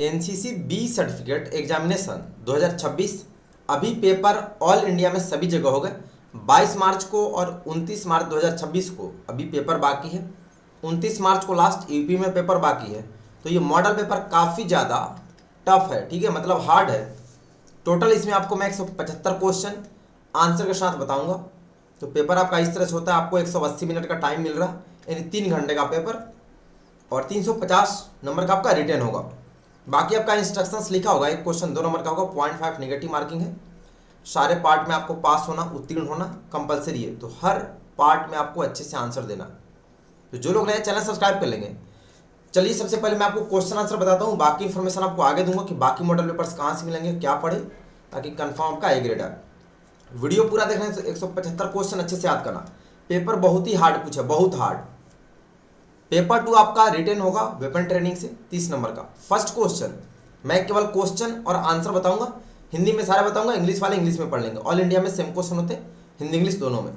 NCC B certificate examination 2026 अभी paper all India में सभी जगह हो गए। 22 मार्च को और 29 मार्च 2026 को अभी पेपर बाकी है। 29 मार्च को लास्ट यूपी में पेपर बाकी है। तो ये मॉडल पेपर काफ़ी ज़्यादा टफ है, ठीक है, मतलब हार्ड है। टोटल इसमें आपको मैं 175 क्वेश्चन आंसर के साथ बताऊंगा। तो पेपर आपका इस तरह से होता है, आपको 180 मिनट का टाइम मिल रहा, यानी 3 घंटे का पेपर, और 350 नंबर का आपका रिटर्न होगा। बाकी आपका इंस्ट्रक्शंस लिखा होगा, एक क्वेश्चन 2 नंबर का होगा, 0.5 नेगेटिव मार्किंग है। सारे पार्ट में आपको पास होना, उत्तीर्ण होना कंपलसरी है। तो हर पार्ट में आपको अच्छे से आंसर देना। तो जो लोग नए चैनल सब्सक्राइब कर लेंगे। चलिए सबसे पहले मैं आपको क्वेश्चन आंसर बताता हूँ, बाकी इन्फॉर्मेशन आपको आगे दूंगा कि बाकी मॉडल पेपर्स कहाँ से मिलेंगे, क्या पढ़े, ताकि कंफर्म आपका ए ग्रेड आए। वीडियो पूरा देखना है तो 175 क्वेश्चन अच्छे से याद करना। पेपर बहुत ही हार्ड पूछा, बहुत हार्ड। पेपर 2 आपका रिटर्न होगा वेपन ट्रेनिंग से 30 नंबर का। फर्स्ट क्वेश्चन मैं केवल क्वेश्चन और आंसर बताऊंगा, हिंदी में सारे बताऊंगा, इंग्लिश वाले इंग्लिश में पढ़ लेंगे। ऑल इंडिया में सेम क्वेश्चन होते हैं, हिंदी इंग्लिश दोनों में।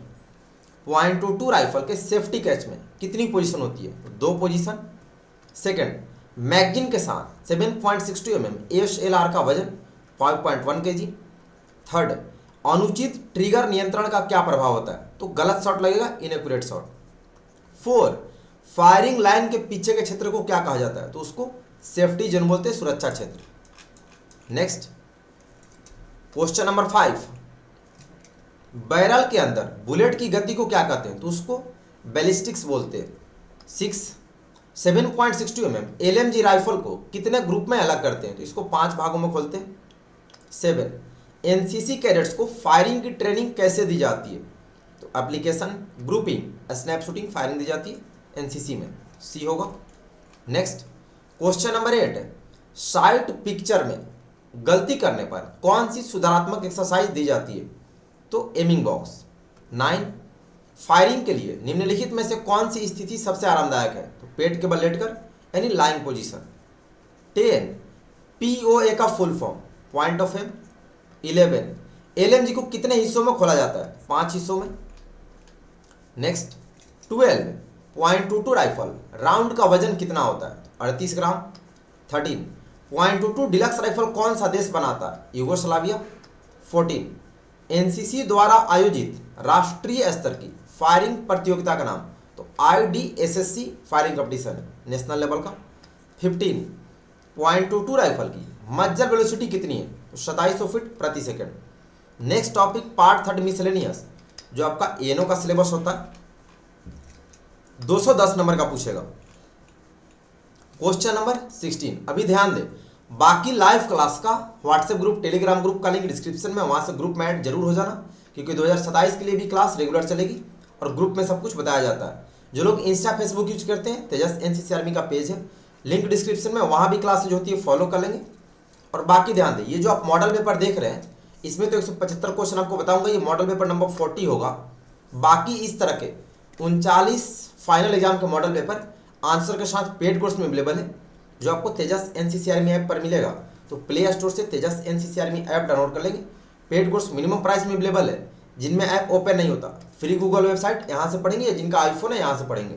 .22 राइफल के सेफ्टी कैच में कितनी पोजीशन होती है? 2 पोजीशन। सेकंड, मैगजीन के साथ 7.62 mm ASLR का वजन 5.1 kg। थर्ड, अनुचित ट्रिगर नियंत्रण का क्या प्रभाव होता है? तो गलत शॉट लगेगा, इनएक्यूरेट शॉट। 4, फायरिंग लाइन के पीछे के क्षेत्र को क्या कहा जाता है? तो उसको सेफ्टी जोन बोलते हैं, सुरक्षा क्षेत्र। नेक्स्ट क्वेश्चन नंबर 5, बैरल के अंदर बुलेट की गति को क्या कहते हैं? तो उसको बैलिस्टिक्स बोलते हैं। 6, 7.62 mm LMG राइफल को कितने ग्रुप में अलग करते हैं? तो इसको 5 भागों में खोलते हैं। 7, एनसीसी कैडेट्स को फायरिंग की ट्रेनिंग कैसे दी जाती है? तो application, grouping, snap shooting, firing दी जाती है एनसीसी में, सी होगा। Next question number 8, sight picture में गलती करने पर कौन सी सुधारात्मक एक्सरसाइज दी जाती है? तो एमिंग बॉक्स। 9, फायरिंग के लिए निम्नलिखित में से कौन सी स्थिति सबसे आरामदायक है? तो पेट के बल लेटकर, यानी लाइंग पोजीशन। 10, POA का full form, point of aim. 11, LMG को कितने हिस्सों में खोला जाता है? 5 हिस्सों में। नेक्स्ट 12, .22 राइफल राउंड का वजन कितना होता है? 38 ग्राम। 13, .22 डिलक्स राइफल कौन सा देश बनाता है? यूगोस्लाविया। 14, एनसीसी द्वारा आयोजित राष्ट्रीय स्तर की फायरिंग प्रतियोगिता का नाम? तो IDSSC फायरिंग कंपटीशन है, नेशनल लेवल का। 15, .22 राइफल की मज्जर वेलोसिटी कितनी है? तो 2700 फीट प्रति second. Next topic part 3 miscellaneous, जो आपका एनो का सिलेबस होता है, 210 नंबर का पूछेगा। क्वेश्चन नंबर 16, अभी ध्यान दे, बाकी लाइव क्लास का व्हाट्सएप ग्रुप, टेलीग्राम ग्रुप का लिंक डिस्क्रिप्शन में, वहां से ग्रुप में ऐड जरूर हो जाना, क्योंकि 2027 के लिए भी क्लास रेगुलर चलेगी और ग्रुप में सब कुछ बताया जाता है। जो लोग इंस्टा फेसबुक यूज करते हैं, तेजस एनसीसी आर्मी का पेज है, लिंक डिस्क्रिप्शन में, वहां भी क्लासेज होती है, फॉलो कर लेंगे। और बाकी ध्यान दें, ये जो आप मॉडल पेपर देख रहे हैं, इसमें तो 175 क्वेश्चन आपको बताऊंगा, ये मॉडल पेपर नंबर 40 होगा। बाकी इस तरह के 39 फाइनल एग्जाम के मॉडल पेपर आंसर के साथ पेड कोर्स में अवेलेबल है, जो आपको तेजस एनसीसी आर्मी ऐप पर मिलेगा। तो प्ले स्टोर से तेजस एनसीसी आर्मी ऐप डाउनलोड कर लेंगे। पेड कोर्स मिनिमम प्राइस में अवेलेबल है, जिनमें ऐप ओपन नहीं होता, फ्री गूगल वेबसाइट, यहाँ से पढ़ेंगे, जिनका आईफोन है यहाँ से पढ़ेंगे।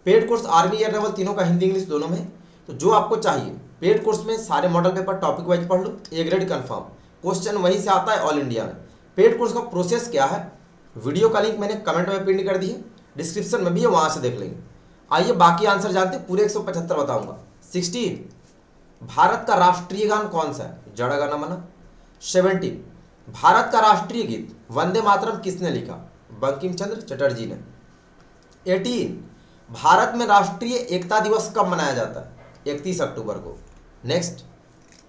Paid course army air level तीनों का हिंदी इंग्लिश दोनों में। तो जो आपको चाहिए, पेड कोर्स में सारे मॉडल पेपर टॉपिक वाइज पढ़ लो, ए ग्रेड कंफर्म, क्वेश्चन वहीं से आता है ऑल इंडिया में। पेड कोर्स का प्रोसेस क्या है, वीडियो का लिंक मैंने कमेंट में पिन कर दी है, डिस्क्रिप्शन में भी है, वहां से देख लेंगे। आइए बाकी आंसर जानते हैं, पूरे 175 बताऊंगा। 16, भारत का राष्ट्रीय गान कौन सा है? जड़ गण मन। 17, भारत का राष्ट्रीय गीत वंदे मातरम किसने लिखा? बंकिम चंद्र चटर्जी ने। 18, भारत में राष्ट्रीय एकता दिवस कब मनाया जाता है? 31 अक्टूबर को। नेक्स्ट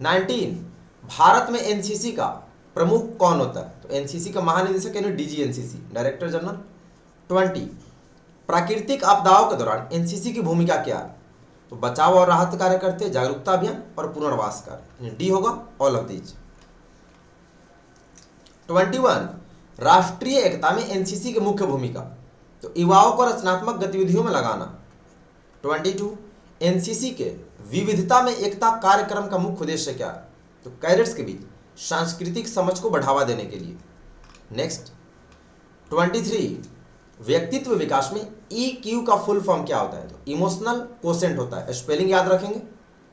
19, भारत में एनसीसी का प्रमुख कौन होता है? तो एनसीसी का महानिदेशक यानी डीजी एनसीसी, डायरेक्टर जनरल। 20, प्राकृतिक आपदाओं के दौरान एनसीसी की भूमिका क्या है? तो बचाव और राहत कार्य करते, जागरूकता अभियान और पुनर्वास कार्य, डी होगा ऑल ऑफ दीज। 21, राष्ट्रीय एकता में एनसीसी की मुख्य भूमिका? तो युवाओं को रचनात्मक गतिविधियों में लगाना। 22, एनसीसी के विविधता में एकता कार्यक्रम का मुख्य उद्देश्य क्या है? तो कैडेट्स के बीच सांस्कृतिक समझ को बढ़ावा देने के लिए। नेक्स्ट 23, व्यक्तित्व विकास में EQ का फुल फॉर्म क्या होता है? तो इमोशनल कोसेंट होता है, स्पेलिंग याद रखेंगे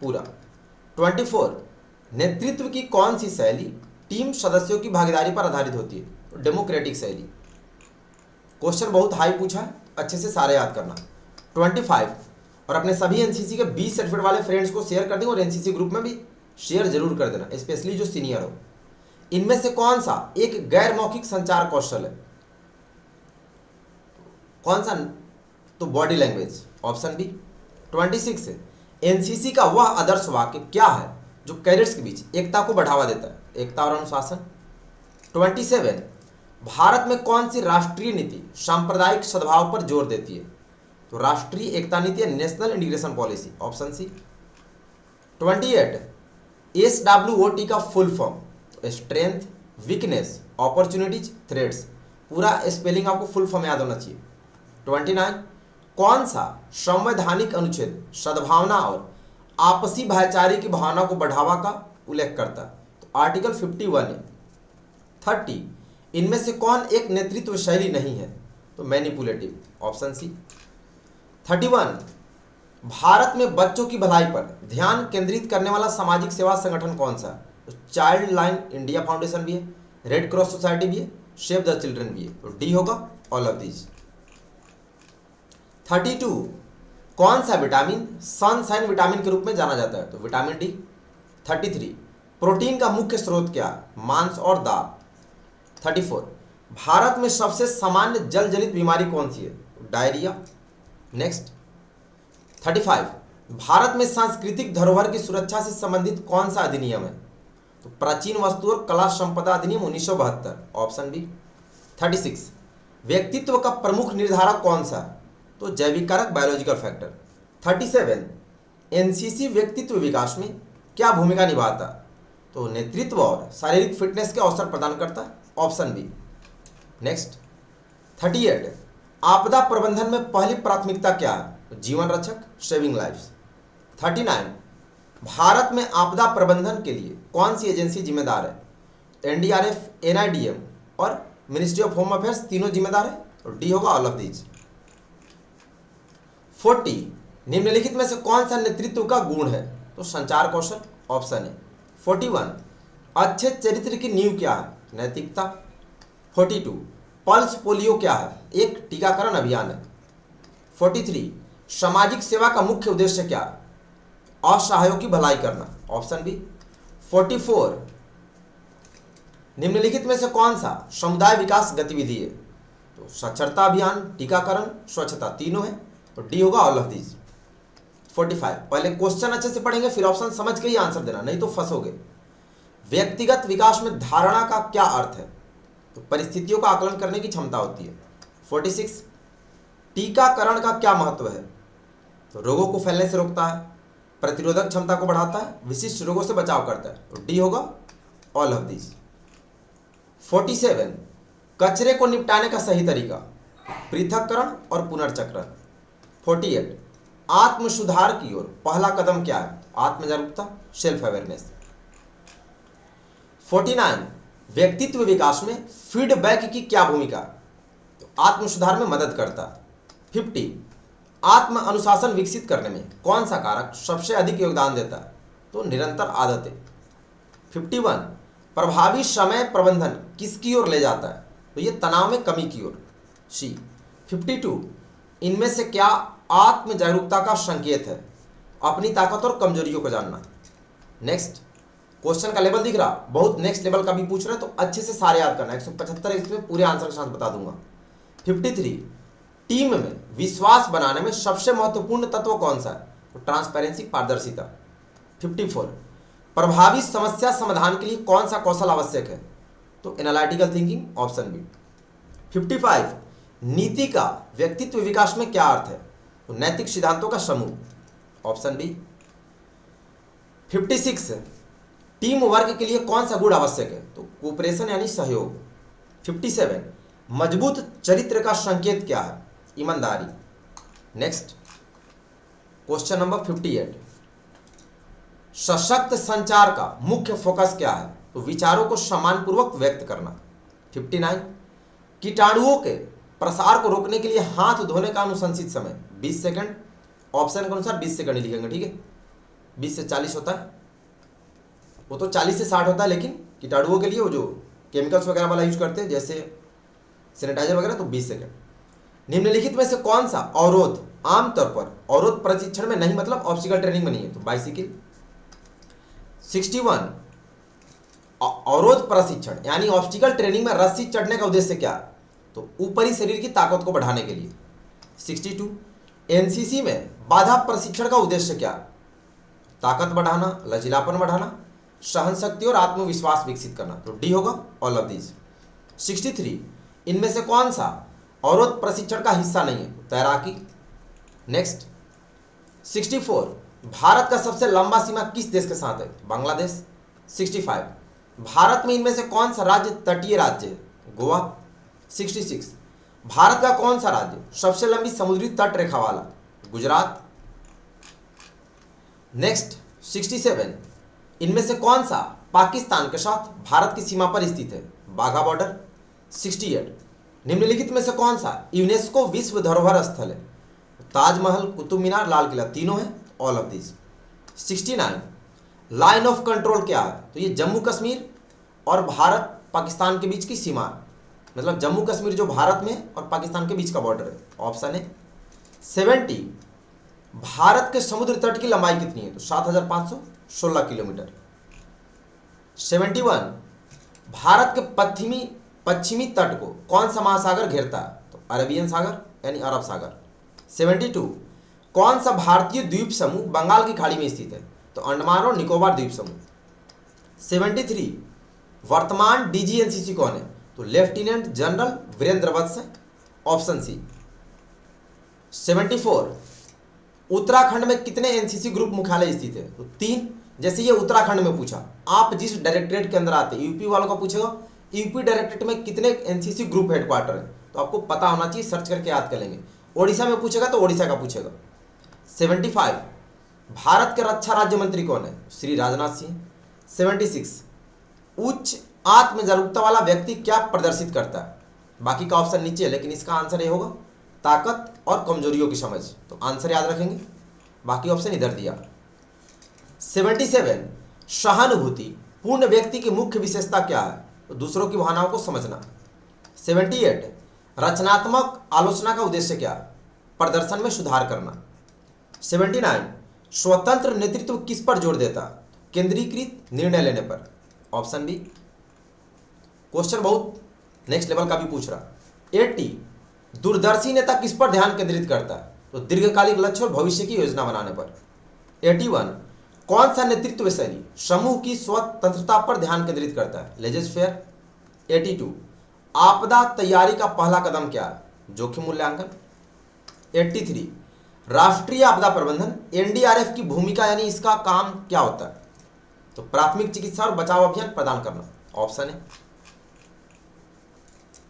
पूरा। 24, नेतृत्व की कौन सी शैली टीम सदस्यों की भागीदारी पर आधारित होती है? तो डेमोक्रेटिक शैली। क्वेश्चन बहुत हाई पूछा है, अच्छे से सारे याद करना। 25, और अपने सभी एनसीसी के 20 सर्टिफिकेट वाले फ्रेंड्स को शेयर कर दें और एनसीसी ग्रुप में भी शेयर जरूर कर देना, स्पेशली जो सीनियर हो। इनमें से कौन सा एक गैर मौखिक संचार कौशल है? कौन सा? तो body language, option B. 26, NCC का वह आदर्श वाक्य क्या है जो कैडेट्स के बीच एकता को बढ़ावा देता है? एकता और अनुशासन। 27, भारत में कौन सी राष्ट्रीय नीति सांप्रदायिक सद्भाव पर जोर देती है? तो राष्ट्रीय एकता नीति है national integration policy, option C. 28, SWOT का full form? Strength, weakness, opportunities, threads. पूरा स्पेलिंग आपको फुल फॉर्म याद होना चाहिए। 29, कौन सा संवैधानिक अनुच्छेद सद्भावना और आपसी भाईचारे की भावना को बढ़ावा का उल्लेख करता है? तो आर्टिकल 51 है। 30, इनमें से कौन एक नेतृत्व शैली नहीं है? तो मैनिपुलेटिव, ऑप्शन सी। 31, भारत में बच्चों की भलाई पर ध्यान केंद्रित करने वाला सामाजिक सेवा संगठन कौन सा है? तो चाइल्ड लाइन इंडिया फाउंडेशन भी है, रेड क्रॉस सोसाइटी भी है, सेव द चिल्ड्रन भी है। तो डी होगा ऑल ऑफ दीज। 32, कौन सा विटामिन सनशाइन विटामिन के रूप में जाना जाता है? तो विटामिन डी। 33, प्रोटीन का मुख्य स्रोत क्या है? मांस और दाल। 34, भारत में सबसे सामान्य जल जनित बीमारी कौन सी है? डायरिया। नेक्स्ट 35, भारत में सांस्कृतिक धरोहर की सुरक्षा से संबंधित कौन सा अधिनियम है? तो प्राचीन वस्तु और कला संपदा अधिनियम 1972, ऑप्शन बी। 36, व्यक्तित्व का प्रमुख निर्धारक कौन सा? तो जैविक कारक, बायोलॉजिकल फैक्टर। 37, एनसीसी व्यक्तित्व विकास में क्या भूमिका निभाता? तो नेतृत्व और शारीरिक फिटनेस के अवसर प्रदान करता, ऑप्शन बी। नेक्स्ट 38, आपदा प्रबंधन में पहली प्राथमिकता क्या है? तो जीवन रक्षक, सेविंग लाइफ्स। 39, भारत में आपदा प्रबंधन के लिए कौन सी एजेंसी जिम्मेदार है? एनडीआरएफ, एनआईडीएम और मिनिस्ट्री ऑफ होम अफेयर्स, तीनों जिम्मेदार है। तो डी होगा ऑल ऑफ दीज। 40, निम्नलिखित में से कौन सा नेतृत्व का गुण है? तो संचार कौशल, ऑप्शन है। 41, अच्छे चरित्र की नींव क्या है? नैतिकता। 42, पल्स पोलियो क्या है? एक टीकाकरण अभियान है। 43, सामाजिक सेवा का मुख्य उद्देश्य क्या है? असहायों की भलाई करना, ऑप्शन बी। 44, निम्नलिखित में से कौन सा समुदाय विकास गतिविधि है? तो साक्षरता अभियान, टीकाकरण, स्वच्छता, तीनों है। तो डी होगा ऑल ऑफ दीज। 45, पहले क्वेश्चन अच्छे से पढ़ेंगे फिर ऑप्शन समझ के ही आंसर देना, नहीं तो फंसोगे। व्यक्तिगत विकास में धारणा का क्या अर्थ है? तो परिस्थितियों का आकलन करने की क्षमता होती है। 46, टीकाकरण का क्या महत्व है? तो रोगों को फैलने से रोकता है, प्रतिरोधक क्षमता को बढ़ाता है, विशिष्ट रोगों से बचाव करता है। तो डी होगा ऑल ऑफ दीज। 47, कचरे को निपटाने का सही तरीका? पृथक्करण और पुनर्चक्रण। 48, आत्म सुधार की ओर पहला कदम क्या है? आत्म जागरूकता, सेल्फ अवेयरनेस। 49, व्यक्तित्व विकास में फीडबैक की क्या भूमिका? तो आत्म सुधार में मदद करता है। 50, आत्म अनुशासन विकसित करने में कौन सा कारक सबसे अधिक योगदान देता है? तो निरंतर आदतें। 51, प्रभावी समय प्रबंधन किसकी ओर ले जाता है? तो ये तनाव में कमी की ओर, सी। 52, इनमें से क्या आत्म जागरूकता का संकेत है? अपनी ताकत और कमजोरियों को जानना। नेक्स्ट क्वेश्चन का लेवल दिख रहा, बहुत नेक्स्ट लेवल का भी पूछ रहे, तो अच्छे से सारे याद करना। 175 इसमें पूरे आंसर के साथ बता दूंगा। 53, टीम में विश्वास बनाने में सबसे महत्वपूर्ण तत्व कौन सा है? तो ट्रांसपेरेंसी, पारदर्शिता। 54, प्रभावी समस्या समाधान के लिए कौन सा कौशल आवश्यक है? तो एनालिटिकल थिंकिंग, ऑप्शन बी। 55, नीति का व्यक्तित्व विकास में क्या अर्थ है? तो नैतिक सिद्धांतों का समूह, ऑप्शन बी। 56, टीम वर्क के लिए कौन सा गुण आवश्यक है? तो कोऑपरेशन यानी सहयोग। 57, मजबूत चरित्र का संकेत क्या है? ईमानदारी। नेक्स्ट क्वेश्चन नंबर 58, सशक्त संचार का मुख्य फोकस क्या है? तो विचारों को सम्मानपूर्वक व्यक्त करना। 59, कीटाणुओं के प्रसार को रोकने के लिए हाथ धोने का अनुशंसित समय 20 सेकंड। ऑप्शन के अनुसार 20 सेकंड ही लिखेंगे, ठीक है, 20 से 40 होता है। वो तो 40 से 60 होता है, लेकिन कीटाणुओं के लिए वो जो केमिकल्स वगैरह वाला यूज करते हैं जैसे सैनिटाइजर वगैरह, तो 20 सेकेंड। निम्नलिखित में से कौन सा अवरोध आमतौर पर अवरोध प्रशिक्षण में नहीं, मतलब ऑब्स्टिकल ट्रेनिंग में नहीं है? तो बाइसिकल। 61 अवरोध प्रशिक्षण यानी ऑब्स्टिकल ट्रेनिंग में रस्सी चढ़ने का उद्देश्य क्या? तो ऊपरी शरीर की ताकत को बढ़ाने के लिए। 62 एनसीसी में बाधा प्रशिक्षण का उद्देश्य क्या? ताकत बढ़ाना, लचीलापन बढ़ाना, सहन शक्ति और आत्मविश्वास विकसित करना। तो डी होगा ऑल ऑफ दीज। 63 इनमें से कौन सा अवरोध प्रशिक्षण का हिस्सा नहीं है? तैराकी। नेक्स्ट 64 भारत का सबसे लंबा सीमा किस देश के साथ है? बांग्लादेश। 65 भारत में इनमें से कौन सा राज्य तटीय राज्य है? गोवा। 66 भारत का कौन सा राज्य सबसे लंबी समुद्री तट रेखा वाला? गुजरात। नेक्स्ट 67 इनमें से कौन सा पाकिस्तान के साथ भारत की सीमा पर स्थित है? बाघा बॉर्डर। 68 निम्नलिखित में से कौन सा यूनेस्को विश्व धरोहर स्थल है? ताजमहल, कुतुब मीनार, लाल किला, तीनों है all of this. 69 line of control क्या है? तो ये जम्मू कश्मीर और भारत पाकिस्तान के बीच की सीमा, मतलब जम्मू कश्मीर जो भारत में और पाकिस्तान के बीच का बॉर्डर है, ऑप्शन है। 70 भारत के समुद्र तट की लंबाई कितनी है? तो 7516 किलोमीटर। 71 भारत के पश्चिमी तट को कौन सा महासागर घेरता है? तो अरेबियन सागर यानी अरब सागर। 72 कौन सा भारतीय द्वीप समूह बंगाल की खाड़ी में स्थित है? तो अंडमान और निकोबार द्वीप समूह। 73 वर्तमान डीजी एनसीसी कौन है? तो लेफ्टिनेंट जनरल वीरेंद्र वत्स, ऑप्शन सी। 74 उत्तराखंड में कितने एनसीसी ग्रुप मुख्यालय स्थित है? तो 3। जैसे ये उत्तराखंड में पूछा, आप जिस डायरेक्टरेट के अंदर आते, यूपी वालों का पूछेगा यूपी डायरेक्टरेट में कितने एनसीसी ग्रुप हेडक्वार्टर है, तो आपको पता होना चाहिए, सर्च करके याद कर लेंगे। ओडिशा में पूछेगा तो ओडिशा का पूछेगा। 75 भारत के रक्षा राज्य मंत्री कौन है? श्री राजनाथ सिंह। 76 उच्च आत्म जागरूकता वाला व्यक्ति क्या प्रदर्शित करता है? बाकी का ऑप्शन नीचे है, लेकिन इसका आंसर ये होगा ताकत और कमजोरियों की समझ। तो आंसर याद रखेंगे, बाकी ऑप्शन इधर दिया। 77 सहानुभूति पूर्ण व्यक्ति की मुख्य विशेषता क्या है? तो दूसरों की भावनाओं को समझना। 78 रचनात्मक आलोचना का उद्देश्य क्या? प्रदर्शन में सुधार करना। 79 स्वतंत्र नेतृत्व किस पर जोर देता? केंद्रीकृत निर्णय लेने पर, ऑप्शन बी। क्वेश्चन बहुत नेक्स्ट लेवल का भी पूछ रहा। 80 दूरदर्शी नेता किस पर ध्यान केंद्रित करता है? तो दीर्घकालिक लक्ष्य और भविष्य की योजना बनाने पर। 81 कौन सा नेतृत्व शैली समूह की स्वतंत्रता पर ध्यान केंद्रित करता है? Laissez fair. 82 आपदा तैयारी का पहला कदम क्या है? जोखिम मूल्यांकन। 83 राष्ट्रीय आपदा प्रबंधन एनडीआरएफ की भूमिका यानी इसका काम क्या होता है? तो प्राथमिक चिकित्सा और बचाव अभियान प्रदान करना, ऑप्शन है।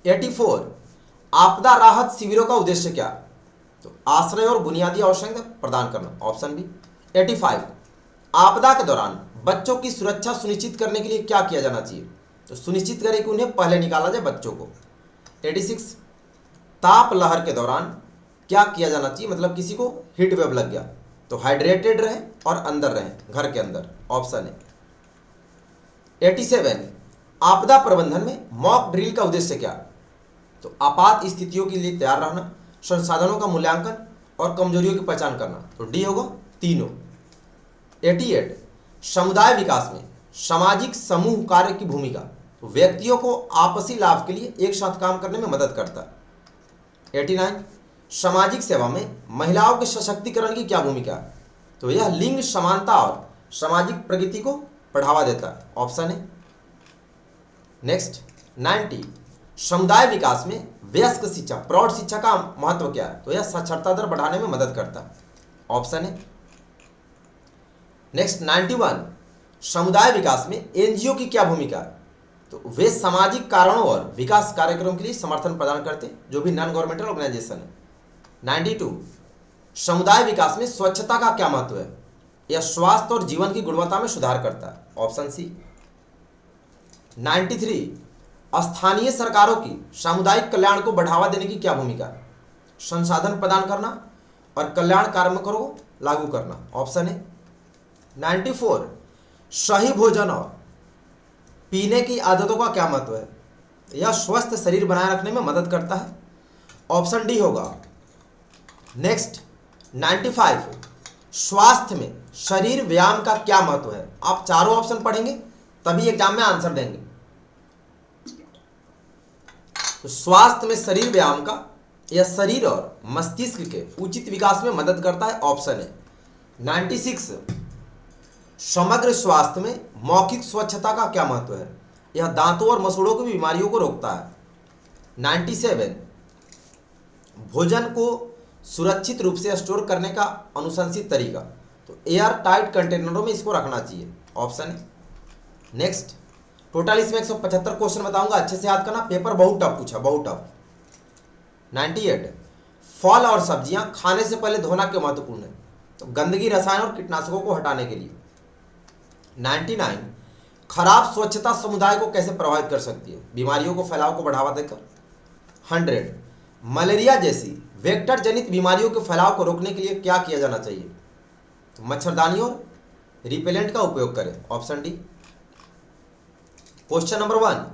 84 आपदा राहत शिविरों का उद्देश्य क्या? तो आश्रय और बुनियादी आवश्यकता प्रदान करना, ऑप्शन बी। 85 आपदा के दौरान बच्चों की सुरक्षा सुनिश्चित करने के लिए क्या किया जाना चाहिए? तो सुनिश्चित करें कि उन्हें पहले निकाला जाए बच्चों को। 86 ताप लहर के दौरान क्या किया जाना चाहिए, मतलब किसी को हीट वेव लग गया तो हाइड्रेटेड रहे और अंदर रहे, घर के अंदर, ऑप्शन है। 87 आपदा प्रबंधन में मॉक ड्रिल का उद्देश्य क्या? तो आपात स्थितियों के लिए तैयार रहना, संसाधनों का मूल्यांकन और कमजोरियों की पहचान करना। तो डी होगा तीनों। 88 समुदाय विकास में सामाजिक समूह कार्य की भूमिका, तो व्यक्तियों को आपसी लाभ के लिए एक साथ काम करने में मदद करता है। 89 सामाजिक सेवा में महिलाओं के सशक्तिकरण की क्या भूमिका है? तो यह लिंग समानता और सामाजिक प्रगति को बढ़ावा देता है, ऑप्शन है। नेक्स्ट 90 समुदाय विकास में वयस्क शिक्षा प्रौढ़ शिक्षा का महत्व क्या है? तो यह साक्षरता दर बढ़ाने में मदद करता है, ऑप्शन है। नेक्स्ट 91 समुदाय विकास में एनजीओ की क्या भूमिका है? तो वे सामाजिक कारणों और विकास कार्यक्रम के लिए समर्थन प्रदान करते हैं, जो भी नॉन गवर्नमेंटल ऑर्गेनाइजेशन है। 92 समुदाय विकास में स्वच्छता का क्या महत्व है? यह स्वास्थ्य और जीवन की गुणवत्ता में सुधार करता है, ऑप्शन सी। 93 स्थानीय सरकारों की सामुदायिक कल्याण को बढ़ावा देने की क्या भूमिका है? संसाधन प्रदान करना और कल्याण कार्यक्रमों को लागू करना, ऑप्शन है। 94 सही भोजन और पीने की आदतों का क्या महत्व है? यह स्वस्थ शरीर बनाए रखने में मदद करता है। ऑप्शन डी होगा। नेक्स्ट 95, स्वास्थ्य में शरीर व्यायाम का क्या महत्व है? आप चारों ऑप्शन पढ़ेंगे तभी एग्जाम में आंसर देंगे। तो स्वास्थ्य में शरीर व्यायाम का यह शरीर और मस्तिष्क के उचित विकास में मदद करता है। ऑप्शन है 96, समग्र स्वास्थ्य में मौखिक स्वच्छता का क्या महत्व है? यह दांतों और मसूड़ों की बीमारियों को रोकता है। 97, भोजन को सुरक्षित रूप से स्टोर करने का अनुशंसित तरीका, तो एयर टाइट कंटेनरों में इसको रखना चाहिए। ऑप्शन है। नेक्स्ट टोटल इसमें 175 क्वेश्चन बताऊंगा, अच्छे से याद करना, पेपर बहुत टफ पूछा, बहुत टफ। 98, फल और सब्जियां खाने से पहले धोना क्यों महत्वपूर्ण है? तो गंदगी, रसायन और कीटनाशकों को हटाने के लिए। 99, खराब स्वच्छता समुदाय को कैसे प्रभावित कर सकती है? बीमारियों को फैलाव को बढ़ावा देकर। 100, मलेरिया जैसी वेक्टर जनित बीमारियों के फैलाव को रोकने के लिए क्या किया जाना चाहिए? तो मच्छरदानी और रिपेलेंट का उपयोग करें। Option D. क्वेश्चन नंबर 1,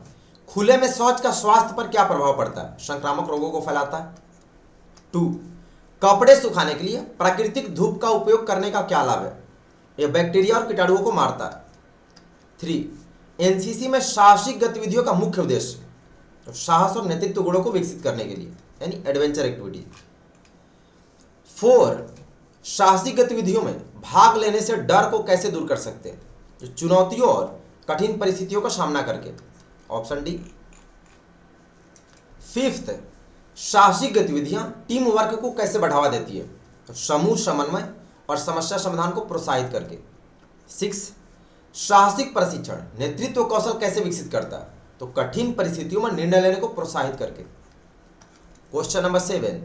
खुले में शौच का स्वास्थ्य पर क्या प्रभाव पड़ता है? संक्रामक रोगों को फैलाता है। 2, कपड़े सुखाने के लिए प्राकृतिक धूप का उपयोग करने का क्या लाभ है? यह बैक्टीरिया और कीटाणुओं को मारता है। 3, एनसीसी में साहसिक गतिविधियों का मुख्य उद्देश्य, तो साहस और नेतृत्व गुणों को विकसित करने के लिए, यानी एडवेंचर एक्टिविटी। 4, साहसिक गतिविधियों में भाग लेने से डर को कैसे दूर कर सकते हैं? जो चुनौतियों और कठिन परिस्थितियों का सामना करके। Option D. 5, साहसिक गतिविधियां टीम वर्क को कैसे बढ़ावा देती है? तो समूह समन्वय और समस्या समाधान को प्रोत्साहित करके। 6, साहसिक प्रशिक्षण नेतृत्व कौशल कैसे विकसित करता है? तो कठिन परिस्थितियों में निर्णय लेने को प्रोत्साहित करके। क्वेश्चन नंबर 7,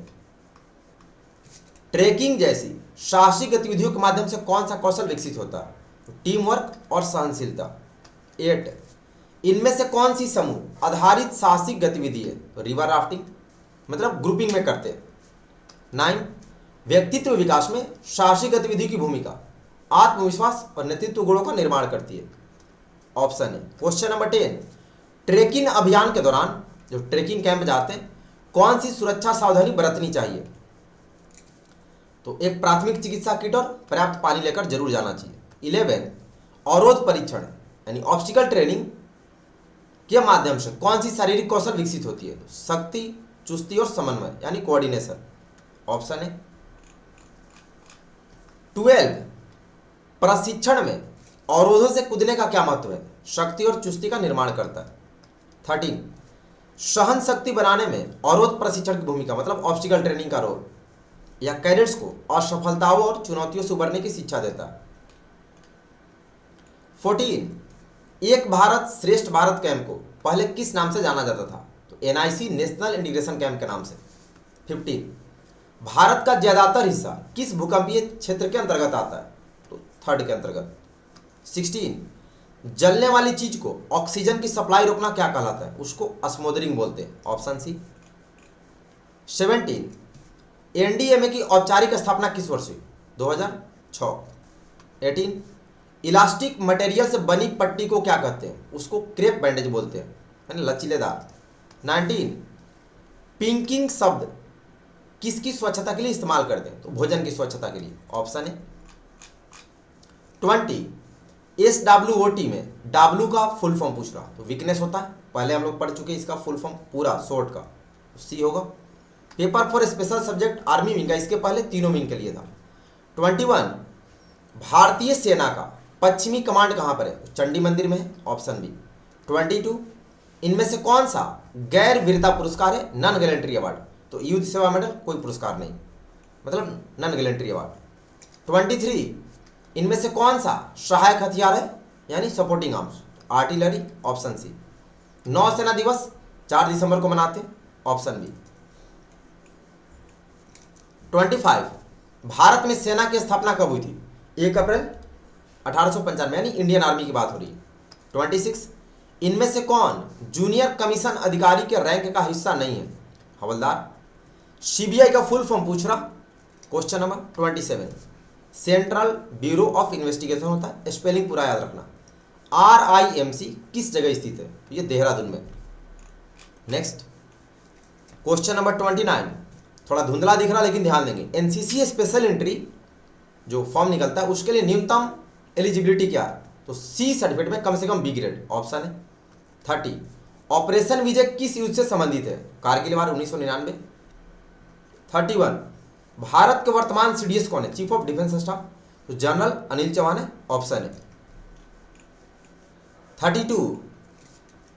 ट्रेकिंग जैसी साहसिक गतिविधियों के माध्यम से कौन सा कौशल विकसित होता है? तो टीम वर्क और सहनशीलता। 8, इनमें से कौन सी समूह आधारित साहसिक गतिविधि है? तो रिवर राफ्टिंग, मतलब ग्रुपिंग में करते हैं। 9, व्यक्तित्व विकास में साहसिक गतिविधि की भूमिका आत्मविश्वास और नेतृत्व गुणों का निर्माण करती है। ऑप्शन है। क्वेश्चन नंबर 10, ट्रेकिंग अभियान के दौरान जो ट्रेकिंग कैंप जाते हैं कौन सी सुरक्षा सावधानी बरतनी चाहिए? तो एक प्राथमिक चिकित्सा किट और पर्याप्त पानी लेकर जरूर जाना चाहिए। 11, अवरोध परीक्षण यानी ऑब्स्टिकल ट्रेनिंग के माध्यम से कौन सी शारीरिक कौशल विकसित होती है? तो शक्ति, चुस्ती और समन्वय यानी कोऑर्डिनेशन। ऑप्शन है। 12, प्रशिक्षण में अवरोधों से कूदने का क्या महत्व है? शक्ति और चुस्ती का निर्माण करता है। 13, सहन शक्ति बनाने में अवरोध प्रशिक्षण की भूमिका, मतलब ऑब्स्टिकल ट्रेनिंग का रोल, या कैडेट्स को असफलताओं और चुनौतियों से उबरने की शिक्षा देता है। 14, एक भारत श्रेष्ठ भारत कैंप को पहले किस नाम से जाना जाता था? तो एनआईसी नेशनल इंटीग्रेशन कैंप के नाम से। 15, भारत का ज्यादातर हिस्सा किस भूकंपीय क्षेत्र के अंतर्गत आता है? तो थर्ड के अंतर्गत। 16, जलने वाली चीज को ऑक्सीजन की सप्लाई रोकना क्या कहलाता है? उसको स्मोदरिंग बोलते हैं। Option C. 17, एनडीएमए की औपचारिक स्थापना किस वर्ष हुई? 2006। 18, इलास्टिक मटेरियल से बनी पट्टी को क्या कहते हैं? उसको क्रेप बैंडेज बोलते हैं, यानी लचीलेदार। 19, पिंकिंग शब्द किसकी स्वच्छता के लिए इस्तेमाल करते हैं? तो भोजन की स्वच्छता के लिए। ऑप्शन है। 20, SWOT में W का फुल फॉर्म पूछ रहा, तो वीकनेस होता है, पहले हम लोग पढ़ चुके इसका फुल फॉर्म पूरा शॉर्ट का, सी होगा। Paper for special subject army wing का इसके पहले तीनों विंग के लिए था। 21, भारतीय सेना का पश्चिमी कमांड कहां पर है? चंडी मंदिर में है। Option B. 22, इनमें से कौन सा गैर वीरता पुरस्कार है? नॉन गैलेंट्री अवार्ड, तो युद्ध सेवा मेडल कोई पुरस्कार नहीं, मतलब नॉन गैलेंट्री अवार्ड। 23, इनमें से कौन सा सहायक हथियार है, यानी supporting arms? Artillery. Option C. नौसेना दिवस 4 दिसंबर को मनाते हैं। Option B. 25, भारत में सेना की स्थापना कब हुई थी? 1 अप्रैल 1895, यानी इंडियन आर्मी की बात हो रही है। 26, इनमें से कौन जूनियर कमीशन अधिकारी के रैंक का हिस्सा नहीं है? हवलदार। सीबीआई का फुल फॉर्म पूछ रहा, question number 27, central bureau of investigation होता है, स्पेलिंग पूरा याद रखना। RIMC किस जगह स्थित है? ये देहरादून में। नेक्स्ट क्वेश्चन नंबर 29, थोड़ा धुंधला दिख रहा लेकिन ध्यान देंगे। NCC स्पेशल एंट्री जो फॉर्म निकलता है उसके लिए न्यूनतम एलिजिबिलिटी क्या है? तो C सर्टिफिकेट में कम से कम B ग्रेड ऑप्शन है। 30, ऑपरेशन विजय किस युद्ध से संबंधित है? कारगिल वार 1999। 31, भारत के वर्तमान CDS कौन है? चीफ ऑफ डिफेंस स्टाफ, तो जनरल अनिल चौहान है, ऑप्शन है। 32,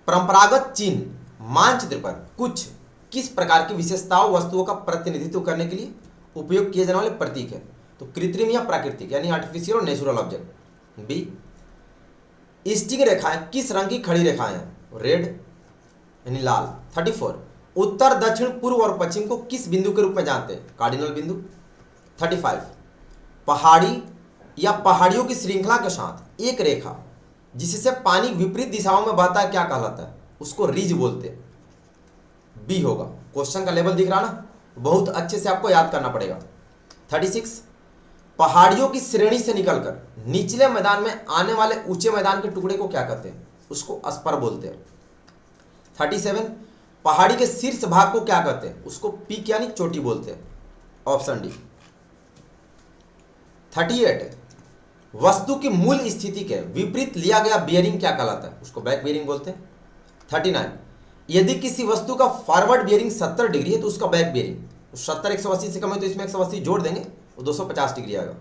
परंपरागत चिन्ह मानचित्र पर कुछ किस प्रकार की विशेषताओं वस्तुओं का प्रतिनिधित्व करने के लिए उपयोग किए जाने वाले प्रतीक है? तो कृत्रिम या प्राकृतिक यानी आर्टिफिशियल और नेचुरल ऑब्जेक्ट। बी, स्टिंग रेखाएं किस रंग की खड़ी रेखाएं हैं? रेड यानी लाल। 34, उत्तर दक्षिण पूर्व और पश्चिम को किस बिंदु के रूप में जानते हैं? कार्डिनल बिंदु। 35, पहाड़ी या पहाड़ियों की श्रृंखला के साथ एक रेखा जिससे पानी विपरीत दिशाओं में बहता है क्या कहलाता है? उसको रिज बोलते हैं। बी होगा। क्वेश्चन का लेवल दिख रहा ना, बहुत अच्छे से आपको याद करना पड़ेगा। 36, पहाड़ियों की श्रेणी से निकलकर निचले मैदान में आने वाले ऊंचे मैदान के टुकड़े को क्या कहते हैं? उसको अस्पर बोलते हैं। 37, पहाड़ी के शीर्ष भाग को क्या कहते हैं? उसको पीक यानी चोटी बोलते हैं, ऑप्शन डी। 38, वस्तु की मूल स्थिति के विपरीत लिया गया बियरिंग क्या कहलाता है? उसको बैक बियरिंग बोलते हैं। 39, यदि किसी वस्तु का फॉरवर्ड बियरिंग 70 डिग्री है तो उसका बैक बियरिंग, तो 70 180 से कम है तो इसमें 180 जोड़ देंगे वो 250 डिग्री आएगा।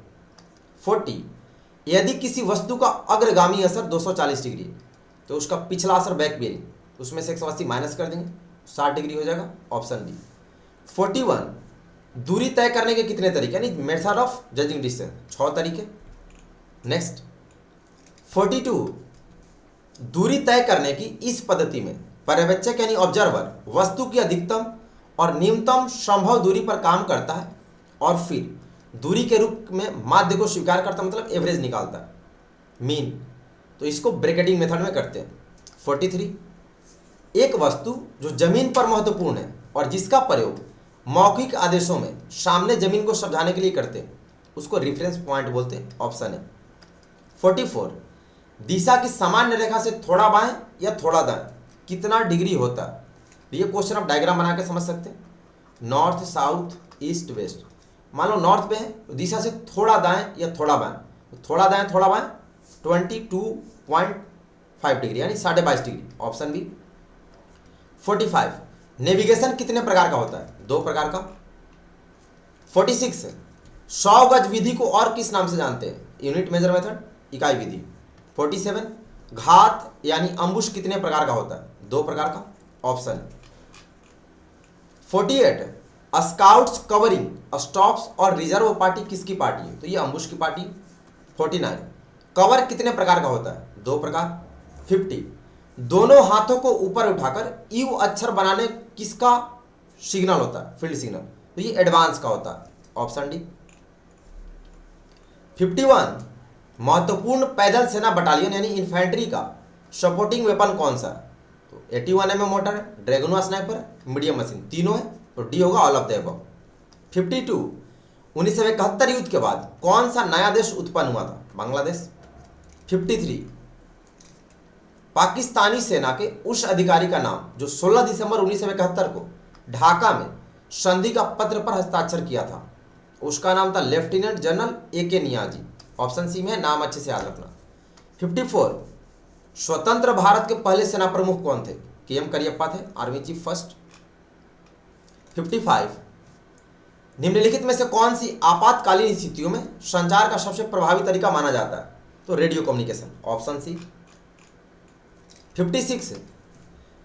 40, यदि किसी वस्तु का अग्रगामी असर 240 डिग्री है तो उसका पिछला असर बैक बियरिंग, उसमें से 180 माइनस कर देंगे 60 डिग्री हो जाएगा, ऑप्शन डी। 41, दूरी तय करने के कितने तरीके यानी मेथड ऑफ जजिंग डिस्टेंस? 6 तरीके। नेक्स्ट 42, दूरी तय करने की इस पद्धति में पर्यवेक्षक यानी ऑब्जर्वर वस्तु की अधिकतम और न्यूनतम संभव दूरी पर काम करता है और फिर दूरी के रूप में माध्य को स्वीकार करता, मतलब एवरेज निकालता है, मीन। तो इसको ब्रैकेटिंग मेथड में करते हैं। 43, एक वस्तु जो जमीन पर महत्वपूर्ण है और जिसका प्रयोग मौखिक आदेशों में सामने जमीन को समझाने के लिए करते हैं उसको रेफरेंस पॉइंट बोलते हैं, ऑप्शन है। 44, दिशा की सामान्य रेखा से थोड़ा बाएं या थोड़ा दाएं कितना डिग्री होता है? ये क्वेश्चन आप डायग्राम बना के समझ सकते हैं। नॉर्थ साउथ ईस्ट वेस्ट, मान लो नॉर्थ पे है तो दिशा से थोड़ा दाएं या थोड़ा बाएं, तो थोड़ा दाएं थोड़ा बाएं 22.5 डिग्री यानी 22.5 डिग्री, ऑप्शन बी। 45, नेविगेशन कितने प्रकार का होता है? 2 प्रकार का। 46, 100 गज विधि को और किस नाम से जानते हैं? यूनिट मेजर मेथड, इकाई विधि। 47, घात यानी अम्बुश कितने प्रकार का होता है? 2 प्रकार का, ऑप्शन। 48, स्काउट्स कवरिंग स्टॉप्स और रिजर्व पार्टी किसकी पार्टी है? तो ये अम्बुश की पार्टी। 49, कवर कितने प्रकार का होता है? 2 प्रकार। 50, दोनों हाथों को ऊपर उठाकर यू अक्षर बनाने किसका सिग्नल होता है? फील्ड सिग्नल, तो ये एडवांस का होता है, ऑप्शन डी। 51, महत्वपूर्ण पैदल सेना बटालियन यानी इन्फेंट्री का सपोर्टिंग वेपन कौन सा है? तो 81 mm मोटर है, ड्रैगनवा स्नाइपर, मीडियम मशीन, तीनों है, तो डी होगा ऑल ऑफ द अबव। 52, 1971 युद्ध के बाद कौन सा नया देश उत्पन्न हुआ था? बांग्लादेश। 53, पाकिस्तानी सेना के उस अधिकारी का नाम जो 16 दिसंबर 1971 को ढाका में संधि का पत्र पर हस्ताक्षर किया था, उसका नाम था lieutenant general AK Niazi, option C में है, नाम अच्छे से याद रखना। 54, स्वतंत्र भारत के पहले सेना प्रमुख कौन थे? KM करियप्पा थे, आर्मी चीफ फर्स्ट। 55, निम्नलिखित में से कौन सी आपातकालीन स्थितियों में संचार का सबसे प्रभावी तरीका माना जाता है? तो रेडियो कम्युनिकेशन, ऑप्शन सी। 56,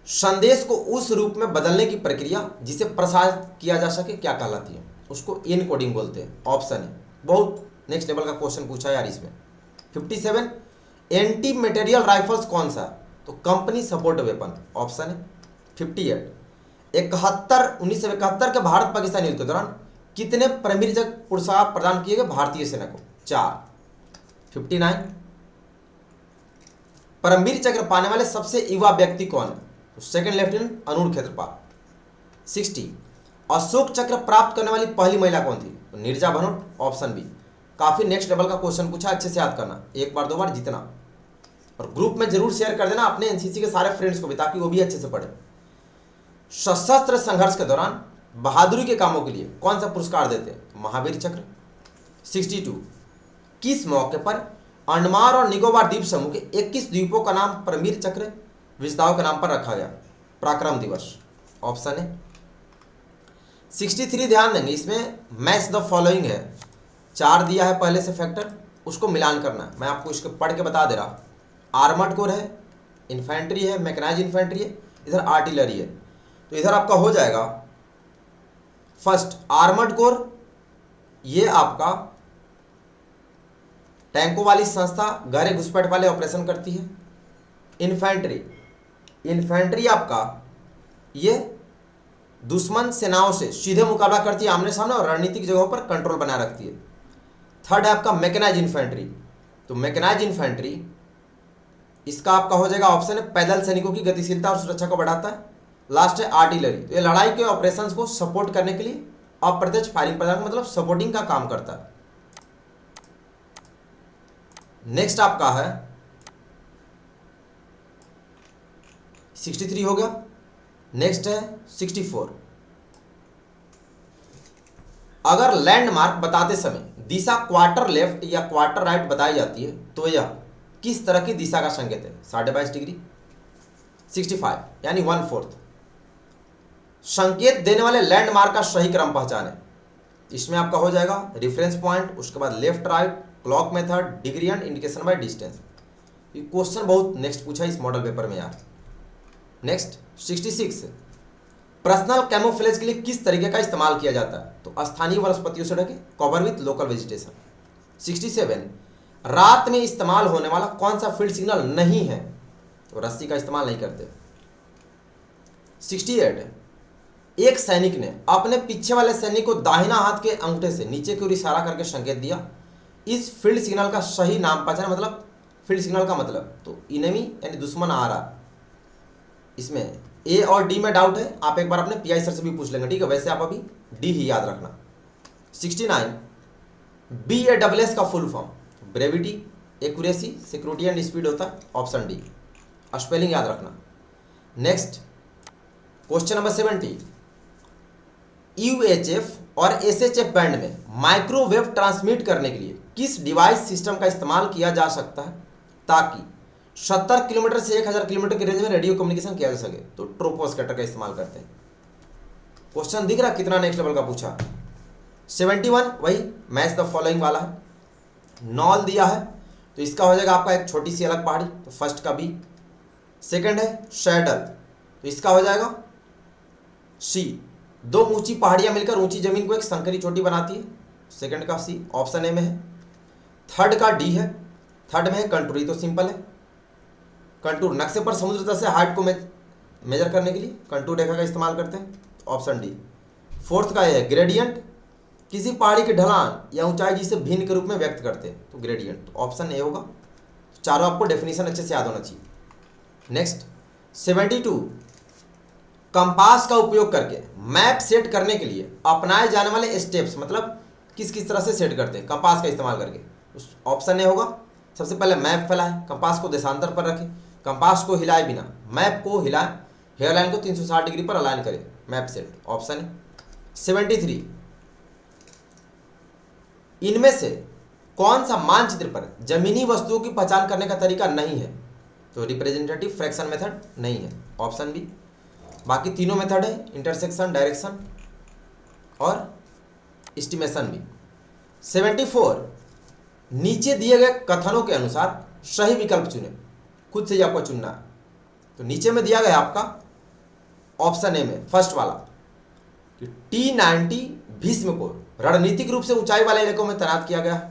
संदेश को उस रूप में बदलने की प्रक्रिया जिसे प्रसारित किया जा सके क्या कहलाती है? उसको इनकोडिंग बोलते हैं, ऑप्शन है। बहुत नेक्स्ट लेवल का क्वेश्चन पूछा है यार इसमें। 57, एंटी मटेरियल राइफल्स कौन सा? तो कंपनी सपोर्ट वेपन, ऑप्शन है। 58, 1971 के भारत पाकिस्तान युद्ध के दौरान कितने परमवीर पुरस्कार प्रदान किए गए भारतीय सेना को? 4। 59, परमवीर चक्र पाने वाले सबसे युवा व्यक्ति कौन है? तो सेकंड लेफ्टिनेंट अरुण खेत्रपाल। 60, अशोक चक्र प्राप्त करने वाली पहली महिला कौन थी? तो नीरजा भनोट, ऑप्शन बी। काफी नेक्स्ट लेवल का क्वेश्चन पूछा, अच्छे से याद करना, एक बार 2 बार जितना। और ग्रुप में जरूर शेयर कर देना अपने एनसीसी के सारे फ्रेंड्स को भी, ताकि वो भी अच्छे से पढ़े। सशस्त्र संघर्ष के दौरान बहादुरी के कामों के लिए कौन सा पुरस्कार देते हैं? महावीर चक्र। 62 किस मौके पर अंडमान और निकोबार द्वीप समूह के 21 द्वीपों का नाम परमवीर चक्र विजेताओं के नाम पर रखा गया? पराक्रम दिवस। ऑप्शन है 63 ध्यान देंगे, इसमें मैच द फॉलोइंग है, 4 दिया है पहले से फैक्टर, उसको मिलान करना है। मैं आपको इसको पढ़ के बता दे रहा। आर्मर्ड कोर है, इन्फेंट्री है, मैकेनाइज इन्फेंट्री है, इधर आर्टिलरी है। तो इधर आपका हो जाएगा फर्स्ट आर्मर्ड कोर, ये आपका टैंकों वाली संस्था गहरे घुसपैठ वाले ऑपरेशन करती है। इन्फेंट्री आपका ये दुश्मन सेनाओं से सीधे मुकाबला करती है आमने सामने, और रणनीतिक जगहों पर कंट्रोल बनाए रखती है। थर्ड है आपका मैकेनाइज इन्फेंट्री। तो मैकेनाइज इन्फेंट्री इसका आपका हो जाएगा ऑप्शन है पैदल सैनिकों की गतिशीलता और सुरक्षा को बढ़ाता है। लास्ट है आर्टिलरी, तो ये लड़ाई के ऑपरेशंस को सपोर्ट करने के लिए अप्रत्यक्ष फायरिंग प्रदान, मतलब सपोर्टिंग का काम करता है। नेक्स्ट आपका है 63 हो गया। नेक्स्ट है 64 अगर लैंडमार्क बताते समय दिशा क्वार्टर लेफ्ट या क्वार्टर राइट बताई जाती है तो यह किस तरह की दिशा का संकेत है? 22.5 डिग्री। 65 यानी 1/4 संकेत देने वाले लैंडमार्क का सही क्रम पहचाने। इसमें आपका हो जाएगा रेफरेंस पॉइंट, उसके बाद left right, clock method, degree and indication by distance. ये क्वेश्चन बहुत नेक्स्ट पूछा इस मॉडल पेपर में यार। नेक्स्ट 66 पर्सनल कैमोफ्लेज के लिए किस तरीके का इस्तेमाल किया जाता है? तो स्थानीय वनस्पतियों से ढके, कवर विथ लोकल वेजिटेशन। 67 रात में इस्तेमाल होने वाला कौन सा फील्ड सिग्नल नहीं है? तो रस्सी का इस्तेमाल नहीं करते। 68 एक सैनिक ने अपने पीछे वाले सैनिक को दाहिना हाथ के अंगूठे से नीचे की ओर इशारा करके संकेत दिया। इस फील्ड सिग्नल का सही नाम पहचान, मतलब फील्ड सिग्नल का मतलब तो इनेमी यानी दुश्मन आ रहा। इसमें ए और डी में डाउट है, आप एक बार अपने पीआई सर से भी पूछ लेंगे, ठीक है? वैसे आप अभी डी ही याद रखना। 69 BASS का full form brevity, accuracy, security and speed होता है। ऑप्शन डी, स्पेलिंग याद रखना। नेक्स्ट क्वेश्चन नंबर 70 UHF और SHF बैंड में माइक्रोवेव ट्रांसमिट करने के लिए किस डिवाइस सिस्टम का इस्तेमाल किया जा सकता है ताकि 70 किलोमीटर से 1000 किलोमीटर की रेंज में रेडियो कम्युनिकेशन किया जा सके? तो ट्रोपोस्केटर का इस्तेमाल करते हैं। क्वेश्चन दिख रहा कितना नेक्स्ट लेवल का पूछा। 71 वही मैच द फॉलोइंग वाला है, नॉल दिया है, तो इसका हो जाएगा आपका एक छोटी सी अलग पहाड़ी, तो फर्स्ट का बी। सेकंड है शैडल, तो इसका हो जाएगा सी, 2 ऊंची पहाड़ियां मिलकर ऊंची जमीन को एक संकरी चोटी बनाती है, सेकंड का सी, ऑप्शन ए में है। थर्ड का डी है, थर्ड में है कंटूर, तो सिंपल है कंटूर, नक्शे पर समुद्र तल से हाइट को मेजर करने के लिए कंटूर रेखा का इस्तेमाल करते हैं, ऑप्शन डी। फोर्थ का है ग्रेडियंट, किसी पहाड़ी के ढलान या ऊंचाई जिसे भिन्न के रूप में व्यक्त करते हैं, तो ग्रेडियंट, तो ऑप्शन ए होगा। चारों आपको डेफिनेशन अच्छे से याद होना चाहिए। नेक्स्ट 72 कंपास का उपयोग करके मैप सेट करने के लिए अपनाए जाने वाले स्टेप्स, मतलब किस किस तरह से सेट करते हैं कंपास का इस्तेमाल करके? ऑप्शन ए होगा, सबसे पहले मैप फैलाएं, कंपास को देशांतर पर रखें, कंपास को हिलाए बिना मैप को हिलाएं, हेयरलाइन को 360 डिग्री पर अलाइन करें, मैप सेट, ऑप्शन है। 73 इनमें से कौन सा मानचित्र पर जमीनी वस्तुओं की पहचान करने का तरीका नहीं है? तो रिप्रेजेंटेटिव फ्रैक्शन मेथड नहीं है, ऑप्शन बी। बाकी तीनों मेथड है, इंटरसेक्शन, डायरेक्शन और एस्टिमेशन भी। 74 नीचे दिए गए कथनों के अनुसार सही विकल्प चुने, खुद से ही आपको चुनना है। तो नीचे में दिया गया आपका ऑप्शन ए में फर्स्ट वाला कि T-90 भीष्म को रणनीतिक रूप से ऊंचाई वाले इलाकों में तैनात किया गया।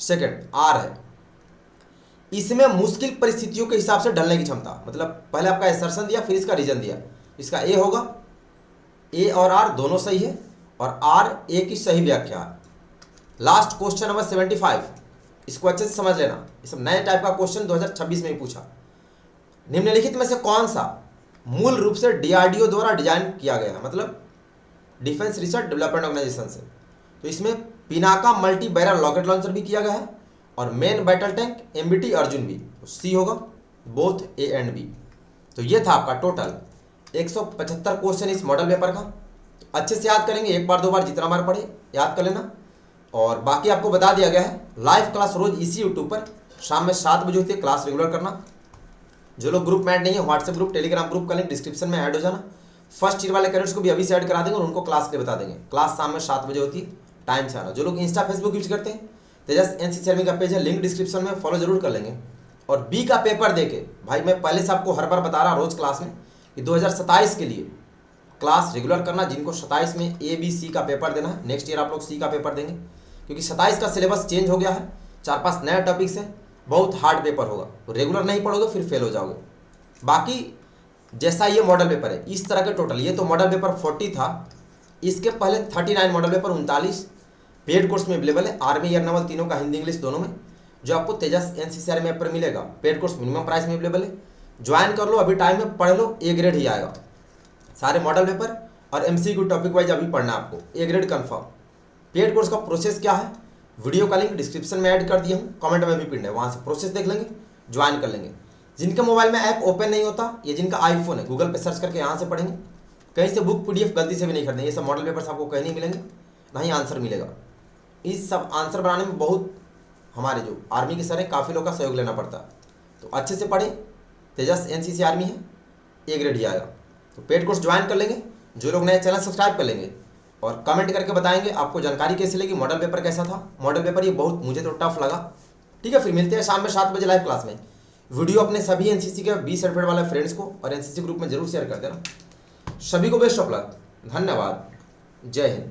सेकंड आर है, इसमें मुश्किल परिस्थितियों के हिसाब से ढलने की क्षमता, मतलब पहले आपका एसर्शन दिया फिर इसका रीजन दिया, इसका ए होगा। ए और आर दोनों सही है और आर ए की सही व्याख्या है। लास्ट क्वेश्चन नंबर 75, इसको अच्छे से समझ लेना, ये सब नए टाइप का क्वेश्चन 2026 में ही पूछा। निम्नलिखित में से कौन सा मूल रूप से DRDO द्वारा डिजाइन किया गया है, मतलब डिफेंस रिसर्च डेवलपमेंट ऑर्गेनाइजेशन से? तो इसमें Pinaka multi barrel rocket launcher भी किया गया है और main battle tank MBT Arjun भी, तो सी होगा। Both A and B. तो ये था आपका टोटल 175 क्वेश्चन इस मॉडल पेपर का। अच्छे से याद करेंगे, एक बार दो बार जितना बार पढ़े याद कर लेना। और बाकी आपको बता दिया गया है लाइव क्लास रोज इसी यूट्यूब पर शाम में 7 बजे होती है, क्लास रेगुलर करना। जो लोग ग्रुप में ऐड नहीं है, व्हाट्सएप ग्रुप टेलीग्राम ग्रुप का लिंक डिस्क्रिप्शन में ऐड हो जाना। फर्स्ट ईयर वाले कैडेट्स को भी अभी से ऐड करा देंगे और उनको क्लास के लिए बता देंगे। क्लास शाम में 7 बजे होती है, टाइम से आना। जो लोग इंस्टा फेसबुक यूज करते हैं, तेजस एनसीसी आर्मी का पेज है, लिंक डिस्क्रिप्शन में, फॉलो जरूर कर लेंगे। और बी का पेपर देके भाई मैं पहले से आपको हर बार बता रहा रोज क्लास में कि 2027 के लिए क्लास रेगुलर करना। जिनको 27 में ए बी सी का पेपर देना है, नेक्स्ट ईयर आप लोग सी का पेपर देंगे, क्योंकि 27 का सिलेबस चेंज हो गया है, 4-5 नए टॉपिक्स हैं, बहुत हार्ड पेपर होगा। तो रेगुलर नहीं पढ़ोगे फिर फेल हो जाओगे। बाकी जैसा ये मॉडल पेपर है इस तरह के टोटल, ये तो मॉडल पेपर 40 था, इसके पहले 39 मॉडल पेपर 39 पेड कोर्स में अवेलेबल है, आर्मी एयर नेवल तीनों का, हिंदी इंग्लिश दोनों में, जो आपको तेजस एनसीसी आर्मी ऐप पर मिलेगा। पेड कोर्स मिनिमम प्राइस में अवेलेबल है, ज्वाइन कर लो, अभी टाइम में पढ़ लो, ए ग्रेड ही आएगा। सारे मॉडल पेपर और एमसीक्यू टॉपिक वाइज अभी पढ़ना है आपको, A grade confirm. Paid course का प्रोसेस क्या है, वीडियो का लिंक डिस्क्रिप्शन में ऐड कर दिया हूँ, कमेंट में भी पिन है, वहाँ से प्रोसेस देख लेंगे, ज्वाइन कर लेंगे। जिनके मोबाइल में ऐप ओपन नहीं होता, ये जिनका आईफोन है, गूगल पे सर्च करके यहाँ से पढ़ेंगे। कहीं से बुक पीडीएफ गलती से भी नहीं खरीदेंगे, ये सब मॉडल पेपर्स आपको कहीं नहीं मिलेंगे, ना ही आंसर मिलेगा। इस सब आंसर बनाने में बहुत हमारे जो आर्मी के सर हैं, काफ़ी लोग का सहयोग लेना पड़ता है। तो अच्छे से पढ़े, तेजस एनसीसी आर्मी है, ए ग्रेड ही आएगा। तो पेड कोर्स ज्वाइन कर लेंगे, जो लोग नए चैनल सब्सक्राइब कर लेंगे और कमेंट करके बताएंगे आपको जानकारी कैसी लगी, मॉडल पेपर कैसा था। मॉडल पेपर ये बहुत मुझे तो टफ लगा। ठीक है, फिर मिलते हैं शाम में 7 बजे लाइव क्लास में। वीडियो अपने सभी एनसीसी के 20 सर्टिफिकेट वाले फ्रेंड्स को और एनसीसी ग्रुप में जरूर शेयर कर देना। सभी को बेस्ट ऑफ लक, धन्यवाद, जय हिंद।